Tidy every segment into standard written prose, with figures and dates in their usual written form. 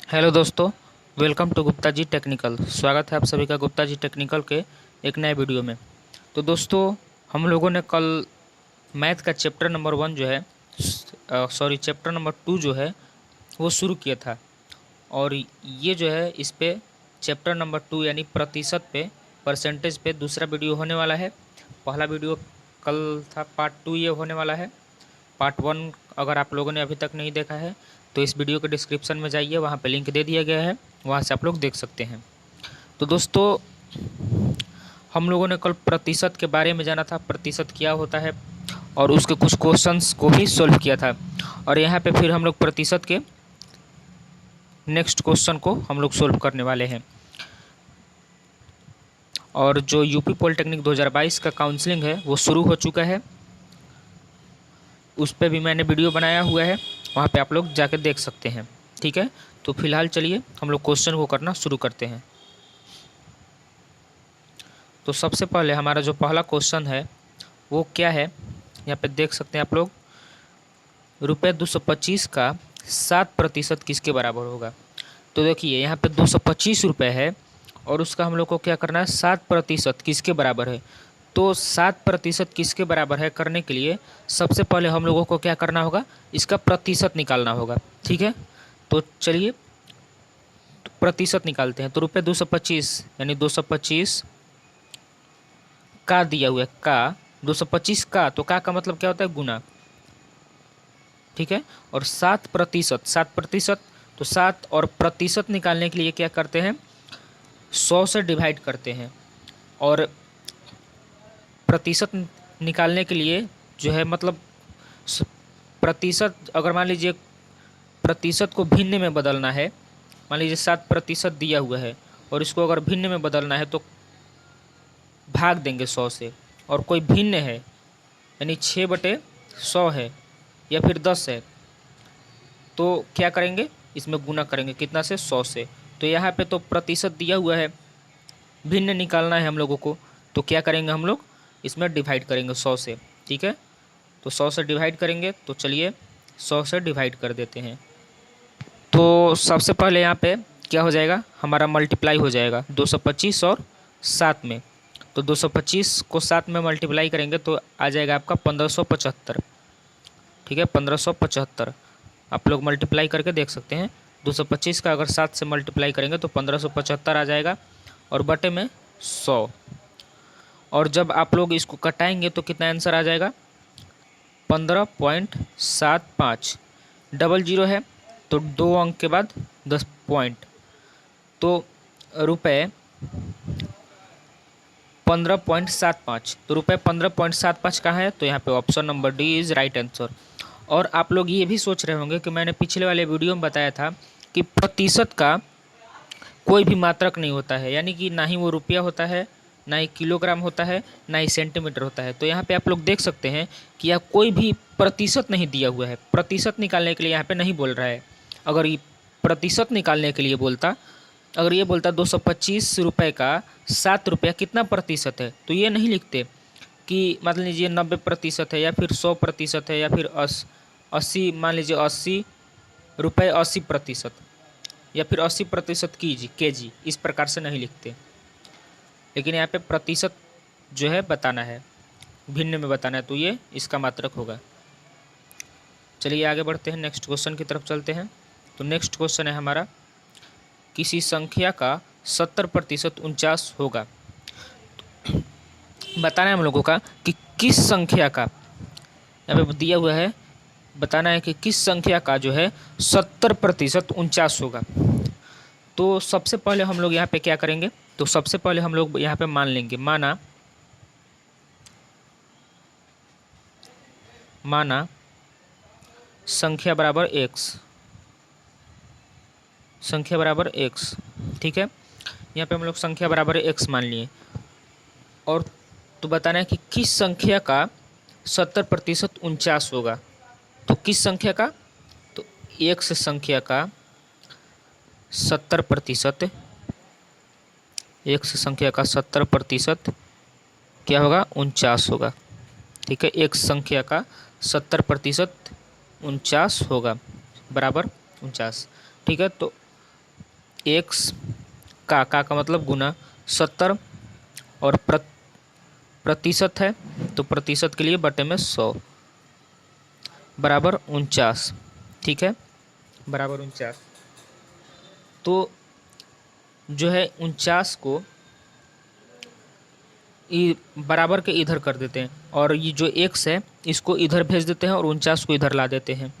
Hello दोस्तों, welcome to Gupta ji technical. स्वागत है आप सभी का गुप्ता जी टेक्निकल के एक नए वीडियो में। तो दोस्तों, हम लोगों ने कल मैथ का चैप्टर नंबर 1 जो है चैप्टर नंबर 2 जो है वो शुरू किया था। और ये जो है इस पे चैप्टर नंबर 2 यानी प्रतिशत पे, परसेंटेज पे दूसरा वीडियो होने वाला है। पहला वीडियो कल था, पार्ट 2 ये होने वाला है। पार्ट 1 अगर आप लोगों ने अभी तक नहीं देखा है तो इस वीडियो के डिस्क्रिप्शन में जाइए, वहाँ पे लिंक दे दिया गया है, वहाँ से आप लोग देख सकते हैं। तो दोस्तों, हम लोगों ने कल प्रतिशत के बारे में जाना था, प्रतिशत क्या होता है, और उसके कुछ क्वेश्चंस को भी सॉल्व किया था। और यहाँ पे फिर हम लोग प्रतिशत के नेक्स्ट क्वेश्चन को हम लोग सॉल्व करने वाले हैं। और जो यूपी पॉलिटेक्निक 2022 का काउंसलिंग है वो शुरू हो चुका है, उस पर भी मैंने वीडियो बनाया हुआ है, वहाँ पे आप लोग जाके देख सकते हैं। ठीक है, तो फिलहाल चलिए हम लोग क्वेश्चन को करना शुरू करते हैं। तो सबसे पहले हमारा जो पहला क्वेश्चन है वो क्या है, यहाँ पे देख सकते हैं आप लोग। रुपये 225 का 7% किसके बराबर होगा। तो देखिए यहाँ पे 225 रुपये है और उसका हम लोग को क्या करना है, 7% किसके बराबर है। तो 7% किसके बराबर है करने के लिए सबसे पहले हम लोगों को क्या करना होगा, इसका प्रतिशत निकालना होगा। ठीक है, तो चलिए प्रतिशत निकालते हैं। तो रुपये 225 यानी 225 का दिया हुआ है, का 225 का, तो का मतलब क्या होता है, गुना। ठीक है, और 7%, 7%, तो 7 और प्रतिशत निकालने के लिए क्या करते हैं, 100 से डिवाइड करते हैं। और प्रतिशत निकालने के लिए जो है मतलब प्रतिशत, अगर मान लीजिए प्रतिशत को भिन्न में बदलना है, मान लीजिए 7% दिया हुआ है और इसको अगर भिन्न में बदलना है तो भाग देंगे 100 से। और कोई भिन्न है यानी 6/100 है या फिर 10 है, तो क्या करेंगे, इसमें गुना करेंगे कितना से, 100 से। तो यहाँ पे तो प्रतिशत दिया हुआ है, भिन्न निकालना है हम लोगों को, तो क्या करेंगे हम लोग, इसमें डिवाइड करेंगे 100 से। ठीक है, तो 100 से डिवाइड करेंगे, तो चलिए 100 से डिवाइड कर देते हैं। तो सबसे पहले यहाँ पे क्या हो जाएगा, हमारा मल्टीप्लाई हो जाएगा 225 और 7 में। तो 225 को 7 में मल्टीप्लाई करेंगे तो आ जाएगा आपका 1575। ठीक है, 1575 आप लोग मल्टीप्लाई करके देख सकते हैं। 225 का अगर 7 से मल्टीप्लाई करेंगे तो 1575 आ जाएगा और बटे में 100। और जब आप लोग इसको कटाएंगे तो कितना आंसर आ जाएगा, 15.75। डबल जीरो है तो 2 अंक के बाद 10 पॉइंट, तो रुपये 15.75। तो रुपये 15.75 कहाँ है, तो यहाँ पे option number D is right answer. और आप लोग ये भी सोच रहे होंगे कि मैंने पिछले वाले वीडियो में बताया था कि प्रतिशत का कोई भी मात्रक नहीं होता है, यानी कि ना ही वो रुपया होता है, ना ही किलोग्राम होता है, ना ही सेंटीमीटर होता है। तो यहाँ पे आप लोग देख सकते हैं कि यहाँ कोई भी प्रतिशत नहीं दिया हुआ है, प्रतिशत निकालने के लिए यहाँ पे नहीं बोल रहा है। अगर ये प्रतिशत निकालने के लिए बोलता, अगर ये बोलता 225 रुपये का 7 रुपया कितना प्रतिशत है, तो ये नहीं लिखते कि मान लीजिए 90% है या फिर 100% है या फिर 80, मान लीजिए 80 रुपये 80%, या फिर 80% केजी, इस प्रकार से नहीं लिखते। लेकिन यहाँ पे प्रतिशत जो है बताना है, भिन्न में बताना है, तो ये इसका मात्रक होगा। चलिए आगे बढ़ते हैं, नेक्स्ट क्वेश्चन की तरफ चलते हैं। तो नेक्स्ट क्वेश्चन है हमारा, किसी संख्या का 70% 49 होगा। बताना है हम लोगों का कि किस संख्या का, यहाँ पे दिया हुआ है, बताना है कि किस संख्या का जो है 70% 49 होगा। तो सबसे पहले हम लोग यहाँ पे क्या करेंगे, तो सबसे पहले हम लोग यहाँ पे मान लेंगे, माना संख्या बराबर x, संख्या बराबर x। ठीक है, यहाँ पे हम लोग संख्या बराबर x मान लिए। और तो बताना है कि किस संख्या का 70% 49 होगा। तो किस संख्या का, तो x संख्या का 70%, x संख्या का 70% क्या होगा, 49 होगा। ठीक है, x संख्या का 70% 49 होगा, बराबर 49। ठीक है, तो एक्स का मतलब गुना 70 और प्रतिशत है तो प्रतिशत के लिए बटे में 100 बराबर 49। ठीक है, बराबर 49। तो जो है 49 को बराबर के इधर कर देते हैं और ये जो एक्स है इसको इधर भेज देते हैं और 49 को इधर ला देते हैं।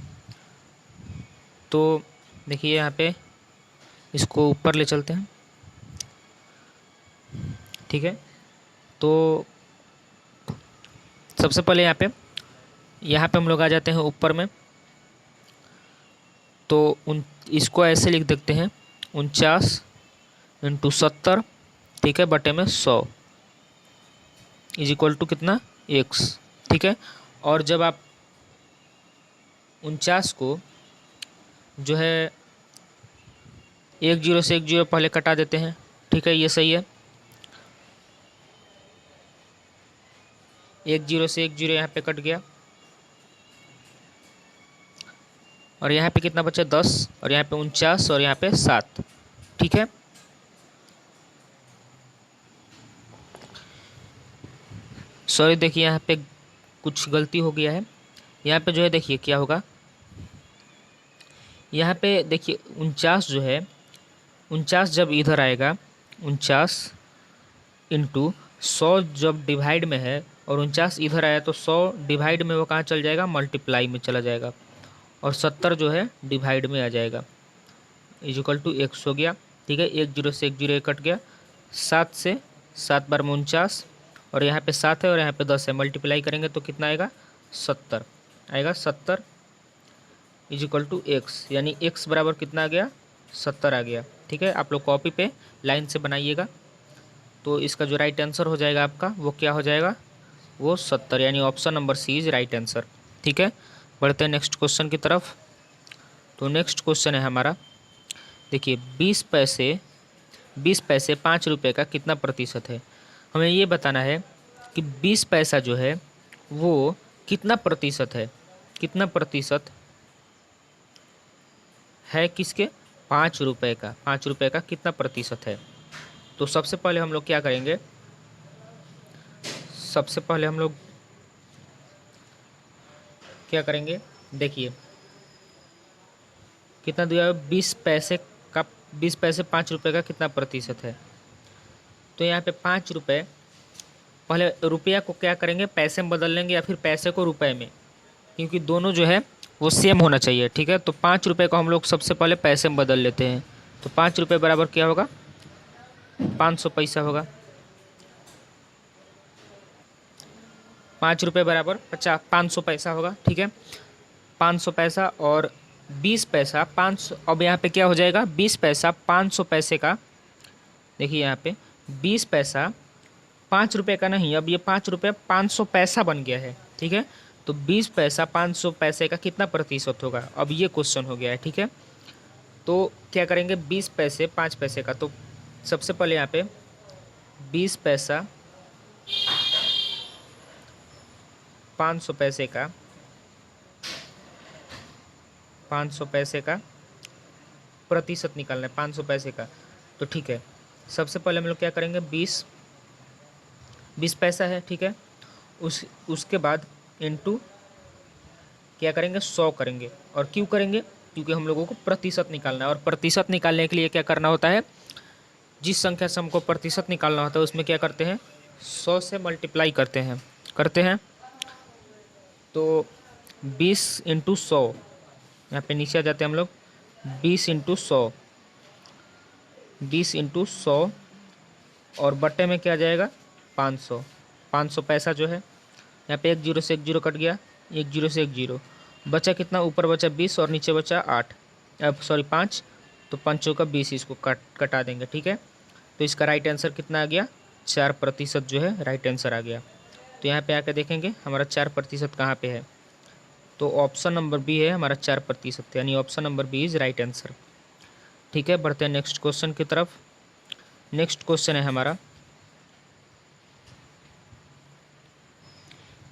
तो देखिए यहाँ पे इसको ऊपर ले चलते हैं। ठीक है, तो सबसे पहले यहाँ पे हम लोग आ जाते हैं ऊपर में। तो इसको ऐसे लिख देते हैं 49 इंटू 70, ठीक है, बटे में 100 इज इक्वल टू कितना, एक्स। ठीक है, और जब आप 49 को जो है 10 से 10 पहले कटा देते हैं। ठीक है, ये सही है। 10 से 10 यहाँ पे कट गया और यहाँ पे कितना बचा, 10, और यहाँ पे 49 और यहाँ पे 7। ठीक है, सॉरी देखिए यहाँ पे कुछ गलती हो गया है। यहाँ पे जो है देखिए क्या होगा, यहाँ पे देखिए 49 जो है 49 जब इधर आएगा 49 इंटू 100 जब डिवाइड में है और 49 इधर आया तो 100 डिवाइड में वो कहाँ चल जाएगा, मल्टीप्लाई में चला जाएगा और 70 जो है डिवाइड में आ जाएगा इज इक्वल टू एक्स हो गया। ठीक है, 10 से 10 कट गया, 7 से 7 बार में 49 और यहाँ पे 7 है और यहाँ पे 10 है, मल्टीप्लाई करेंगे तो कितना आएगा, 70 आएगा। 70 इज इक्वल टू एक्स, यानी एक्स बराबर कितना आ गया, 70 आ गया। ठीक है, आप लोग कॉपी पे लाइन से बनाइएगा। तो इसका जो राइट आंसर हो जाएगा आपका वो क्या हो जाएगा, वो 70, यानी option number C is right answer. ठीक है, बढ़ते हैं नेक्स्ट क्वेश्चन की तरफ। तो नेक्स्ट क्वेश्चन है हमारा, देखिए 20 पैसे 5 रुपये का कितना प्रतिशत है। हमें ये बताना है कि 20 पैसा जो है वो कितना प्रतिशत है, कितना प्रतिशत है किसके, 5 रुपये का, 5 रुपये का कितना प्रतिशत है। तो सबसे पहले हम लोग क्या करेंगे, सबसे पहले हम लोग क्या करेंगे, देखिए कितना दिया है, 20 पैसे का, 20 पैसे 5 रुपये का कितना प्रतिशत है। तो यहाँ पे 5 रुपये, पहले रुपया को क्या करेंगे, पैसे में बदल लेंगे या फिर पैसे को रुपए में, क्योंकि दोनों जो है वो सेम होना चाहिए। ठीक है, तो 5 रुपये को हम लोग सबसे पहले पैसे में बदल लेते हैं। तो 5 रुपये बराबर क्या होगा, 500 पैसा होगा। 5 रुपये बराबर 500 पैसा होगा। ठीक है, 500 पैसा और 20 पैसा 500, अब यहाँ पे क्या हो जाएगा, 20 पैसा 500 पैसे का, देखिए यहाँ पे 20 पैसा 5 रुपये का नहीं, अब ये 5 रुपये 500 पैसा बन गया है। ठीक है, तो 20 पैसा 500 पैसे का कितना प्रतिशत होगा, अब ये क्वेश्चन हो गया है। ठीक है, तो क्या करेंगे, 20 पैसे 5 पैसे का, तो सबसे पहले यहाँ पे 20 पैसा 500 पैसे का, 500 पैसे का प्रतिशत निकालना है, 500 पैसे का। तो ठीक है, सबसे पहले हम लोग क्या करेंगे, 20 पैसा है। ठीक है, उसके बाद इनटू क्या करेंगे, 100 करेंगे। और क्यों करेंगे, क्योंकि हम लोगों को प्रतिशत निकालना है और प्रतिशत निकालने के लिए क्या करना होता है, जिस संख्या से हमको प्रतिशत निकालना होता है उसमें क्या करते हैं, 100 से मल्टीप्लाई करते हैं। तो 20 इंटू 100, यहाँ पे नीचे आ जाते हैं हम लोग, 20 इंटू 100, 20 इंटू 100 और बट्टे में क्या जाएगा, 500, 500 पैसा जो है, यहाँ पे 10 से 10 कट गया, 10 से 10 बचा कितना, ऊपर बचा 20 और नीचे बचा 8, अब सॉरी 5, तो 5 का 20, इसको कटा देंगे। ठीक है, तो इसका राइट आंसर कितना आ गया, 4% जो है राइट आंसर आ गया। तो यहाँ पे आकर देखेंगे हमारा 4% कहाँ पे है, तो ऑप्शन नंबर बी है हमारा 4%, यानी option number B is right answer. ठीक है, बढ़ते हैं नेक्स्ट क्वेश्चन की तरफ। नेक्स्ट क्वेश्चन है हमारा,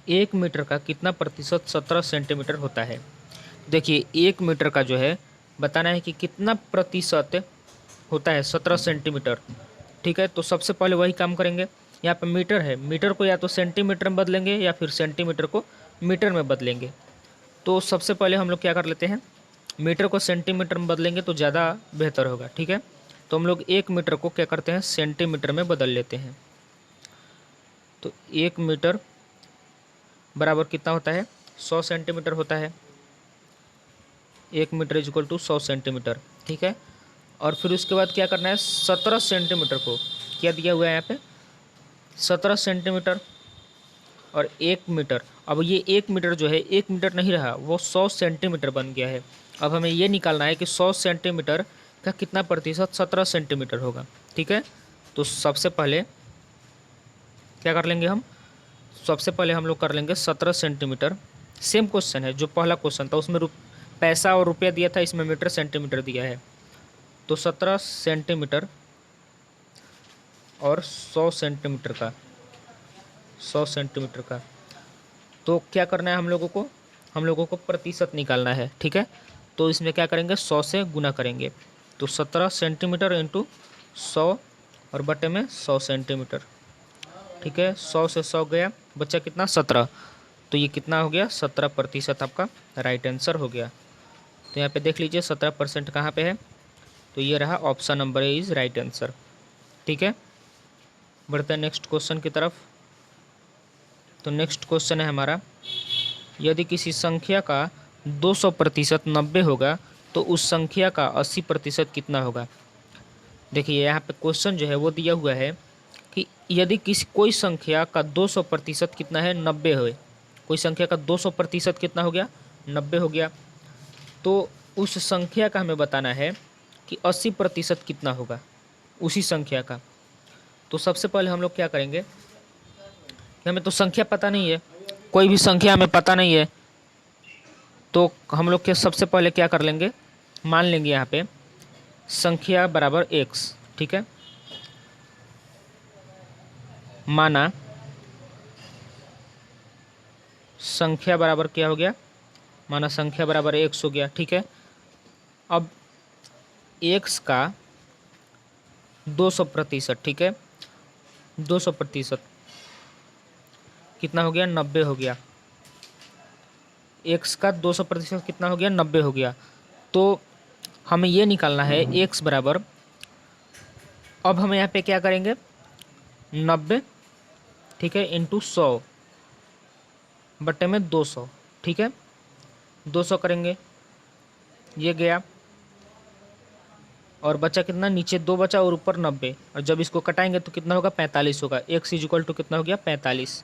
1 मीटर का कितना प्रतिशत 17 सेंटीमीटर होता है। देखिए 1 मीटर का जो है बताना है कि कितना प्रतिशत होता है 17 सेंटीमीटर। ठीक है, तो सबसे पहले वही काम करेंगे। यहाँ पे मीटर है, मीटर को या तो सेंटीमीटर में बदलेंगे या फिर सेंटीमीटर को मीटर में बदलेंगे। तो सबसे पहले हम लोग क्या कर लेते हैं, मीटर को सेंटीमीटर में बदलेंगे तो ज़्यादा बेहतर होगा। ठीक है, तो हम लोग 1 मीटर को क्या करते हैं, सेंटीमीटर में बदल लेते हैं। तो 1 मीटर बराबर कितना होता है, 100 सेंटीमीटर होता है। 1 metre is equal to 100 centimetre. ठीक है, और फिर उसके बाद क्या करना है, 17 सेंटीमीटर को क्या दिया हुआ है यहाँ पे, 17 सेंटीमीटर और 1 मीटर। अब ये 1 मीटर जो है 1 मीटर नहीं रहा, वो 100 सेंटीमीटर बन गया है। अब हमें ये निकालना है कि 100 सेंटीमीटर का कितना प्रतिशत 17 सेंटीमीटर होगा। ठीक है, तो सबसे पहले क्या कर लेंगे हम, सबसे पहले हम लोग कर लेंगे 17 सेंटीमीटर। सेम क्वेश्चन है जो पहला क्वेश्चन था, उसमें पैसा और रुपया दिया था, इसमें मीटर सेंटीमीटर दिया है। तो 17 सेंटीमीटर और 100 सेंटीमीटर का, 100 सेंटीमीटर का, तो क्या करना है हम लोगों को प्रतिशत निकालना है। ठीक है, तो इसमें क्या करेंगे, 100 से गुना करेंगे। तो 17 सेंटीमीटर इंटू 100 और बटे में 100 सेंटीमीटर। ठीक है, 100 से 100 गया, बच्चा कितना, 17। तो ये कितना हो गया, 17% आपका राइट आंसर हो गया। तो यहाँ पे देख लीजिए 17% कहाँ पे है, तो ये रहा option number A is right answer. ठीक है, बढ़ते हैं नेक्स्ट क्वेश्चन की तरफ। तो नेक्स्ट क्वेश्चन है हमारा, यदि किसी संख्या का 200% 90 होगा तो उस संख्या का 80% कितना होगा। देखिए यहाँ पे क्वेश्चन जो है वो दिया हुआ है कि यदि कोई संख्या का 200% कितना है, 90 है। कोई संख्या का 200% कितना हो गया, 90 हो गया। तो उस संख्या का हमें बताना है कि 80% कितना होगा उसी संख्या का। तो सबसे पहले हम लोग क्या करेंगे कि हमें तो संख्या पता नहीं है, कोई भी संख्या हमें पता नहीं है, तो हम लोग के सबसे पहले क्या कर लेंगे, मान लेंगे यहाँ पे संख्या बराबर x। ठीक है, माना संख्या बराबर क्या हो गया, माना संख्या बराबर x हो गया। ठीक है, अब x का 200%, ठीक है, 200% कितना हो गया, 90 हो गया। x का 200% कितना हो गया, 90 हो गया। तो हमें ये निकालना है x बराबर, अब हम यहाँ पे क्या करेंगे, 90, ठीक है, इंटू 100 बटे में 200। ठीक है, 200 करेंगे, ये गया, और बचा कितना, नीचे 2 बचा और ऊपर 90, और जब इसको कटाएंगे तो कितना होगा, 45 होगा। x इज इक्वल टू कितना हो गया, 45।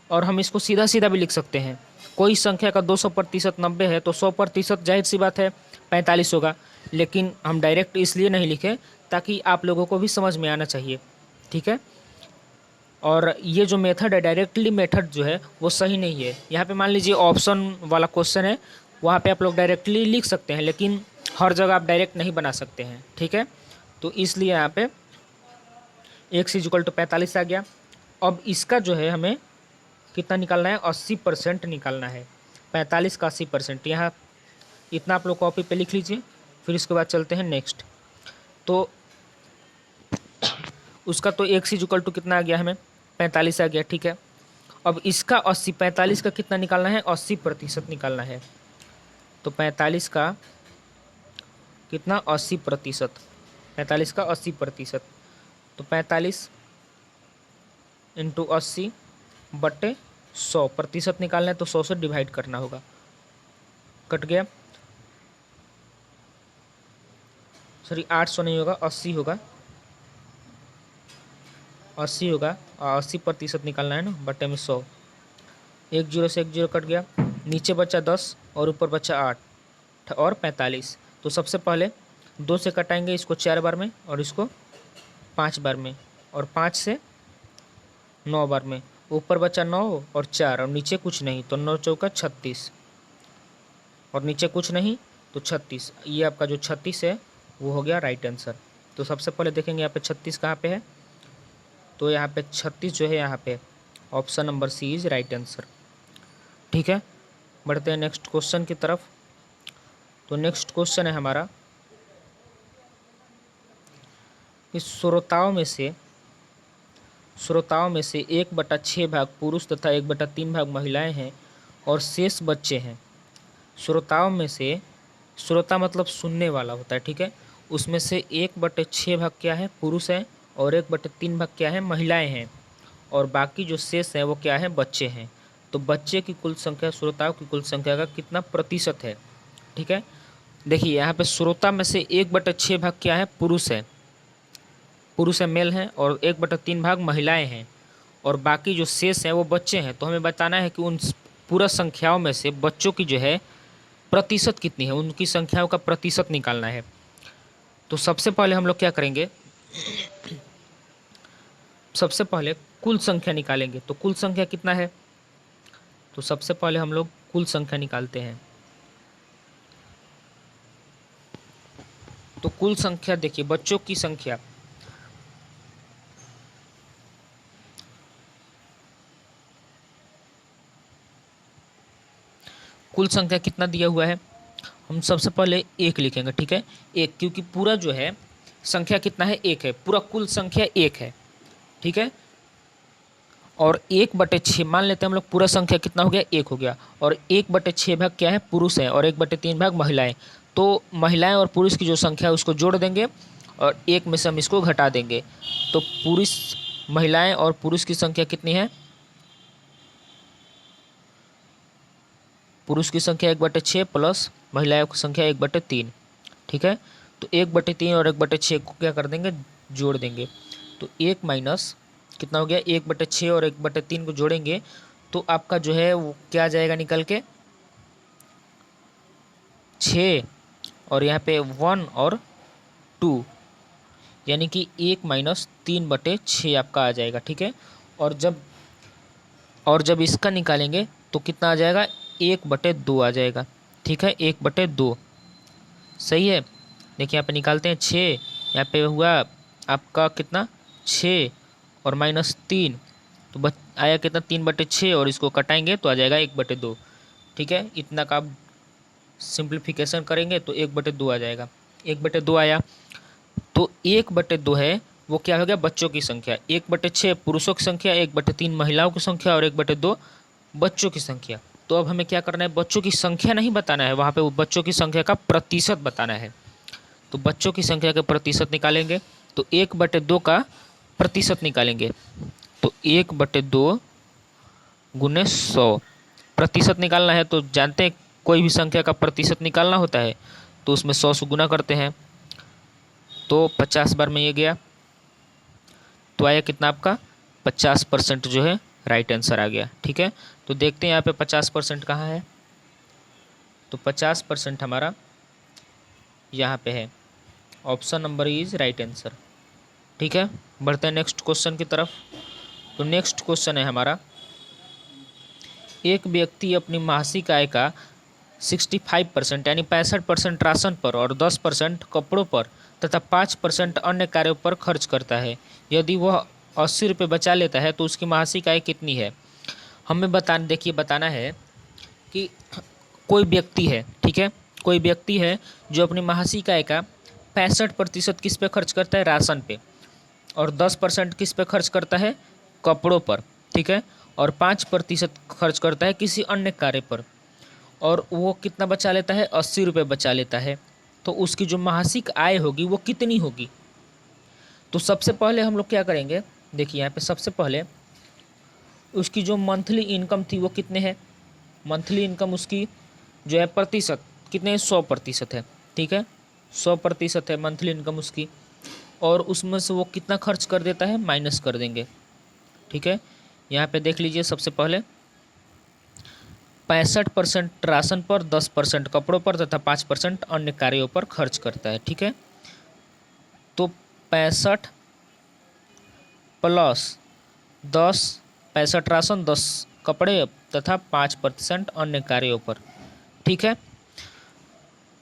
और हम इसको सीधा सीधा भी लिख सकते हैं, कोई संख्या का 200% 90 है तो 100% जाहिर सी बात है 45 होगा। लेकिन हम डायरेक्ट इसलिए नहीं लिखे ताकि आप लोगों को भी समझ में आना चाहिए। ठीक है, और ये जो मेथड है, डायरेक्टली मेथड जो है वो सही नहीं है। यहाँ पे मान लीजिए ऑप्शन वाला क्वेश्चन है, वहाँ पे आप लोग डायरेक्टली लिख सकते हैं, लेकिन हर जगह आप डायरेक्ट नहीं बना सकते हैं। ठीक है, तो इसलिए यहाँ पे x इज इक्वल टू 45 आ गया। अब इसका जो है हमें कितना निकालना है, 80% निकालना है। 45 का 80%, यहाँ इतना आप लोग कॉपी पे लिख लीजिए। फिर इसके बाद चलते हैं नेक्स्ट। तो उसका तो x इज इक्वल टू कितना आ गया, हमें 45 आ गया। ठीक है, अब इसका 80, 45 का कितना निकालना है, 80% निकालना है। तो 45 का कितना, 80%, 45 का 80%, तो 45 इंटू 80 बटे 100% निकालना है, तो 100 से डिवाइड करना होगा। कट गया, सॉरी 800 नहीं होगा, 80 होगा, 80 होगा, और 80% निकालना है ना, बटे में 100। 1 0 से 1 0 कट गया, नीचे बचा 10 और ऊपर बचा 8 और 45। तो सबसे पहले 2 से कटाएंगे इसको 4 बार में और इसको 5 बार में, और 5 से 9 बार में। ऊपर बचा 9 और 4 और नीचे कुछ नहीं, तो 9 चौका 36 और नीचे कुछ नहीं तो 36। ये आपका जो 36 है वो हो गया राइट आंसर। तो सबसे पहले देखेंगे यहाँ पे 36 कहाँ पे है, तो यहाँ पे 36 जो है यहाँ पे option number C is right answer. ठीक है, बढ़ते हैं नेक्स्ट क्वेश्चन की तरफ। तो नेक्स्ट क्वेश्चन है हमारा, कि श्रोताओं में से 1/6 भाग पुरुष तथा 1/3 भाग महिलाएं हैं और शेष बच्चे हैं। श्रोताओं में से, श्रोता मतलब सुनने वाला होता है, ठीक है। उसमें से 1/6 भाग क्या है, पुरुष है, और 1/3 भाग क्या है, महिलाएं हैं, और बाकी जो शेष है वो क्या है, बच्चे हैं। तो बच्चे की कुल संख्या श्रोताओं की कुल संख्या का कितना प्रतिशत है, ठीक है। देखिए यहाँ पे श्रोता में से 1/6 भाग क्या है, पुरुष है, मेल हैं, और 1/3 भाग महिलाएं हैं, और बाकी जो शेष हैं वो बच्चे हैं। तो हमें बताना है कि उन पूरा संख्याओं में से बच्चों की जो है प्रतिशत कितनी है, उनकी संख्याओं का प्रतिशत निकालना है। तो सबसे पहले हम लोग क्या करेंगे, सबसे पहले कुल संख्या निकालेंगे। तो कुल संख्या कितना है, तो सबसे पहले हम लोग कुल संख्या निकालते हैं। तो कुल संख्या देखिए, बच्चों की संख्या, कुल संख्या कितना दिया हुआ है, हम सबसे पहले 1 लिखेंगे, ठीक है। 1, क्योंकि पूरा जो है संख्या कितना है, 1 है, पूरा कुल संख्या 1 है, ठीक है। और 1/6 मान लेते हैं हम लोग, पूरा संख्या कितना हो गया, 1 हो गया, और 1/6 भाग क्या है, पुरुष है, और 1/3 भाग महिलाएं। तो महिलाएं और पुरुष की जो संख्या है उसको जोड़ देंगे, और 1 में से हम इसको घटा देंगे। तो पुरुष, महिलाएं और पुरुष की संख्या कितनी है, पुरुष की संख्या 1/6 प्लस महिलाओं की संख्या 1/3, ठीक है। तो 1/3 और 1/6 को क्या कर देंगे, जोड़ देंगे। तो 1 माइनस कितना हो गया, 1/6 और 1/3 को जोड़ेंगे तो आपका जो है वो क्या जाएगा निकल के, 6, और यहाँ पे 1 और 2, यानी कि 1 माइनस 3/6 आपका आ जाएगा, ठीक है। और जब इसका निकालेंगे तो कितना आ जाएगा, 1/2 आ जाएगा, ठीक है, 1/2, सही है। देखिए यहाँ पे निकालते हैं 6, यहाँ पे हुआ आपका कितना, 6 और -3, तो आया कितना, 3/6, और इसको कटाएंगे तो आ जाएगा 1/2, ठीक है। इतना का आप सिंप्लीफिकेशन करेंगे तो 1/2 आ जाएगा, 1/2 आया। तो 1/2 है वो क्या हो गया, बच्चों की संख्या, 1/6 पुरुषों की संख्या, 1/3 महिलाओं की संख्या, और 1/2 बच्चों की संख्या। तो अब हमें क्या करना है, बच्चों की संख्या नहीं बताना है, वहाँ पे बच्चों की संख्या का प्रतिशत बताना है। तो बच्चों की संख्या का प्रतिशत निकालेंगे, तो 1/2 का प्रतिशत निकालेंगे। तो 1/2 गुने 100 प्रतिशत निकालना है। तो जानते हैं कोई भी संख्या का प्रतिशत निकालना होता है तो उसमें 100 से गुना करते हैं, तो 50 बार में ये गया, तो आया कितना आपका 50% जो है राइट आंसर आ गया, ठीक है। तो देखते हैं यहाँ पे 50% कहाँ है, तो 50% हमारा यहाँ पे है, option number is right answer, ठीक है। बढ़ते हैं नेक्स्ट क्वेश्चन की तरफ। तो नेक्स्ट क्वेश्चन है हमारा, एक व्यक्ति अपनी मासिक आय का 65% यानी 65% राशन पर और 10% कपड़ों पर तथा 5% अन्य कार्यों पर खर्च करता है। यदि वह 80 रुपये बचा लेता है तो उसकी मासिक आय कितनी है। हमें बताना है कि कोई व्यक्ति है, ठीक है, कोई व्यक्ति है जो अपनी मासिक आय का 65% किस पे खर्च करता है, राशन पे, और 10% किस पे खर्च करता है, कपड़ों पर, ठीक है, और 5% खर्च करता है किसी अन्य कार्य पर, और वो कितना बचा लेता है, 80 रुपये बचा लेता है। तो उसकी जो मासिक आय होगी वो कितनी होगी। तो सबसे पहले हम लोग क्या करेंगे, देखिए यहाँ पे सबसे पहले उसकी जो मंथली इनकम थी वो कितने है, मंथली इनकम उसकी जो है प्रतिशत कितने, 100% है, ठीक है, 100% है मंथली इनकम उसकी, और उसमें से वो कितना खर्च कर देता है, माइनस कर देंगे, ठीक है। यहाँ पे देख लीजिए सबसे पहले 65% राशन पर, 10% कपड़ों पर तथा 5% अन्य कार्यों पर खर्च करता है, ठीक है। तो 65 प्लस 10, 65 राशन, 10 कपड़े तथा 5% अन्य कार्यों पर, ठीक है।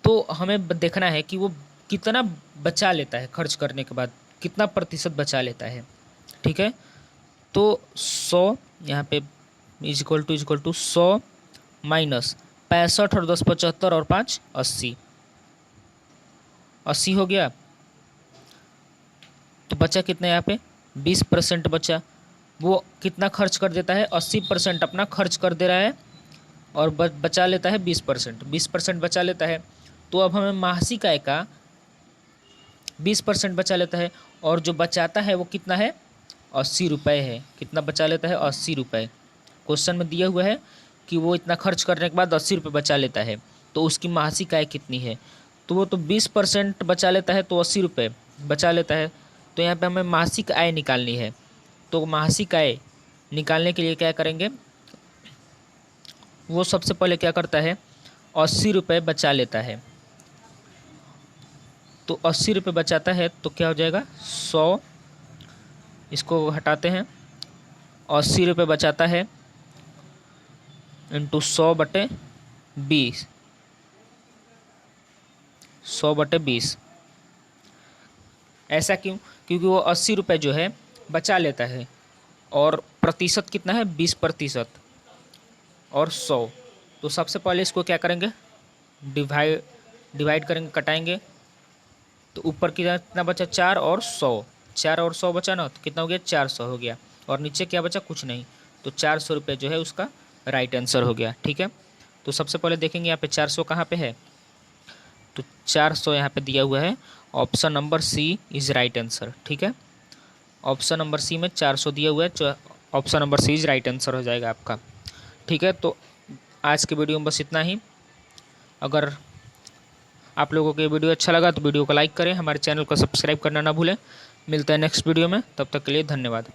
तो हमें देखना है कि वो कितना बचा लेता है, खर्च करने के बाद कितना प्रतिशत बचा लेता है, ठीक है। तो 100 यहाँ पे इक्वल टू 100 माइनस 65 और 10 75 और 5 80, 80 हो गया। बचा कितना यहाँ पे 20% बचा। वो कितना खर्च कर देता है, 80% अपना खर्च कर दे रहा है और बचा लेता है 20%, 20% बचा लेता है। तो अब हमें मासिक आय का 20% बचा लेता है और जो बचाता है वो कितना है, 80 रुपये है। कितना बचा लेता है, 80 रुपये। क्वेश्चन में दिया हुआ है कि वो इतना खर्च करने के बाद 80 रुपये बचा लेता है, तो उसकी मासिक आय कितनी है। तो वो तो 20% बचा लेता है तो 80 रुपये बचा लेता है। तो यहाँ पे हमें मासिक आय निकालनी है। तो मासिक आय निकालने के लिए क्या करेंगे, वो सबसे पहले क्या करता है, 80 रुपये बचा लेता है। तो 80 रुपये बचाता है तो क्या हो जाएगा 100, इसको हटाते हैं। 80 रुपये बचाता है इंटू 100/20, 100/20। ऐसा क्यों, क्योंकि वो 80 रुपये जो है बचा लेता है और प्रतिशत कितना है 20% और 100। तो सबसे पहले इसको क्या करेंगे, डिवाइड करेंगे, कटाएंगे। तो ऊपर कितना बचा 4 और 100, 4 और 100 बचा ना, तो कितना हो गया 400 हो गया। और नीचे क्या बचा, कुछ नहीं। तो 400 रुपये जो है उसका राइट आंसर हो गया। ठीक है, तो सबसे पहले देखेंगे यहाँ पे 400 कहाँ पे है। तो 400 यहाँ पे दिया हुआ है, option number C is right answer. ठीक है, ऑप्शन नंबर सी में 400 दिया हुआ है, option number C is right answer हो जाएगा आपका। ठीक है, तो आज के वीडियो में बस इतना ही। अगर आप लोगों को ये वीडियो अच्छा लगा तो वीडियो को लाइक करें, हमारे चैनल को सब्सक्राइब करना ना भूलें। मिलता है नेक्स्ट वीडियो में, तब तक के लिए धन्यवाद।